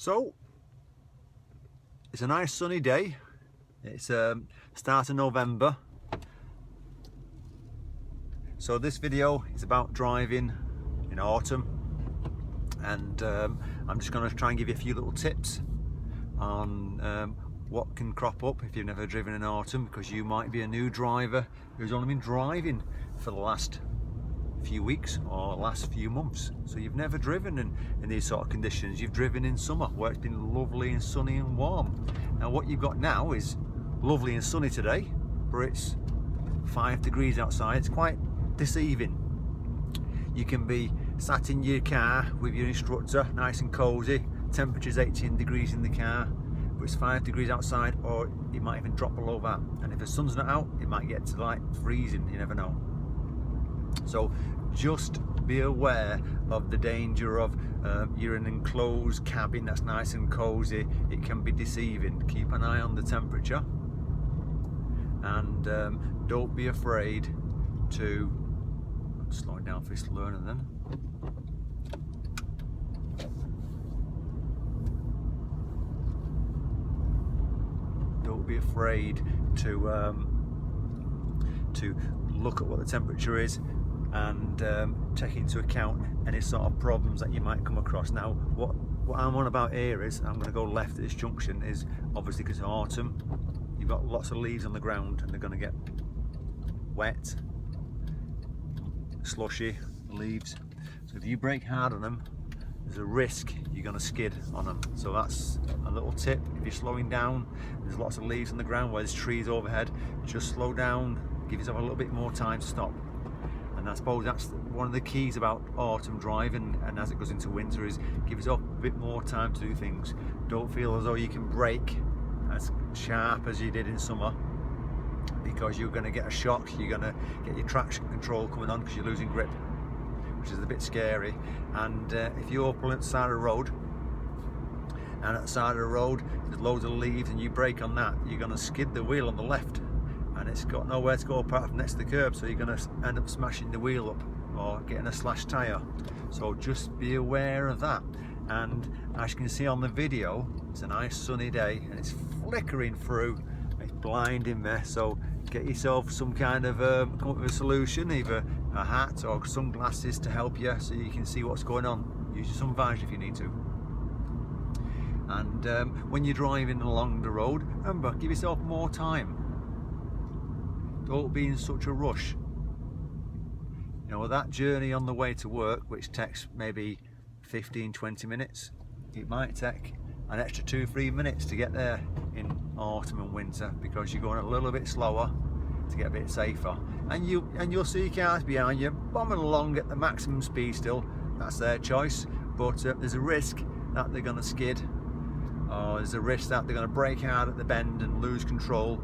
So it's a nice sunny day. It's start of November. So this video is about driving in autumn, and I'm just going to try and give you a few little tips on what can crop up if you've never driven in autumn, because you might be a new driver who's only been driving for the last few weeks or last few months. So you've never driven in these sort of conditions. You've driven in summer where it's been lovely and sunny and warm. Now what you've got now is lovely and sunny today, but it's 5 degrees outside. It's quite deceiving. You can be sat in your car with your instructor, nice and cozy, temperature's 18 degrees in the car, but it's 5 degrees outside, or it might even drop below that. And if the sun's not out, it might get to like freezing, you never know. So just be aware of the danger of you're in an enclosed cabin that's nice and cozy. It can be deceiving. Keep an eye on the temperature, and don't be afraid to, I'm slowing down for this learner then. Don't be afraid to look at what the temperature is and take into account any sort of problems that you might come across. Now what I'm on about here is, I'm going to go left at this junction, is obviously because of autumn, you've got lots of leaves on the ground and they're going to get wet, slushy leaves. So if you brake hard on them, there's a risk you're going to skid on them. So that's a little tip. If you're slowing down, there's lots of leaves on the ground where there's trees overhead, just slow down, give yourself a little bit more time to stop. And I suppose that's one of the keys about autumn driving, and as it goes into winter, is give yourself a bit more time to do things. Don't feel as though you can brake as sharp as you did in summer, because you're going to get a shock. You're going to get your traction control coming on because you're losing grip, which is a bit scary. And if you're pulling at the side of the road, and at the side of the road there's loads of leaves and you brake on that, you're going to skid the wheel on the left, and it's got nowhere to go apart from next to the curb, so you're going to end up smashing the wheel up or getting a slashed tyre. So just be aware of that. And as you can see on the video, it's a nice sunny day and it's flickering through, it's blinding me. So get yourself some kind of come up with a solution, either a hat or sunglasses to help you so you can see what's going on. Use your sun visor if you need to. And when you're driving along the road, remember, give yourself more time. Don't be in such a rush. You know, that journey on the way to work, which takes maybe 15-20 minutes, it might take an extra 2-3 minutes to get there in autumn and winter, because you're going a little bit slower to get a bit safer. And you'll see cars behind you bombing along at the maximum speed still. That's their choice, but there's a risk that they're going to skid, or there's a risk that they're going to brake hard at the bend and lose control.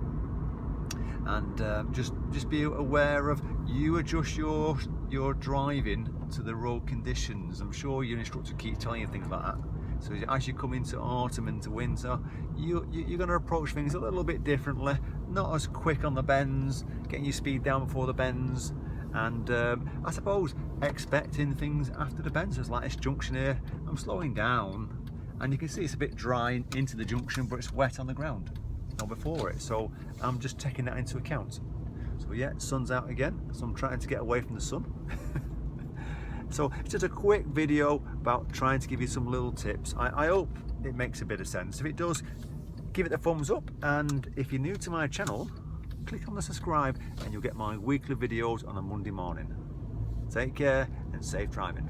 And just be aware of, you adjust your driving to the road conditions. I'm sure your instructor keeps telling you things like that. So as you come into autumn, into winter, you're going to approach things a little bit differently, not as quick on the bends, getting your speed down before the bends, and I suppose expecting things after the bends. It's like this junction here, I'm slowing down and you can see it's a bit dry into the junction, but it's wet on the ground before it, so I'm just taking that into account. So yeah, sun's out again, so I'm trying to get away from the sun. So it's just a quick video about trying to give you some little tips. I hope it makes a bit of sense. If it does, give it a thumbs up, and if you're new to my channel, click on the subscribe and you'll get my weekly videos on a Monday morning. Take care and safe driving.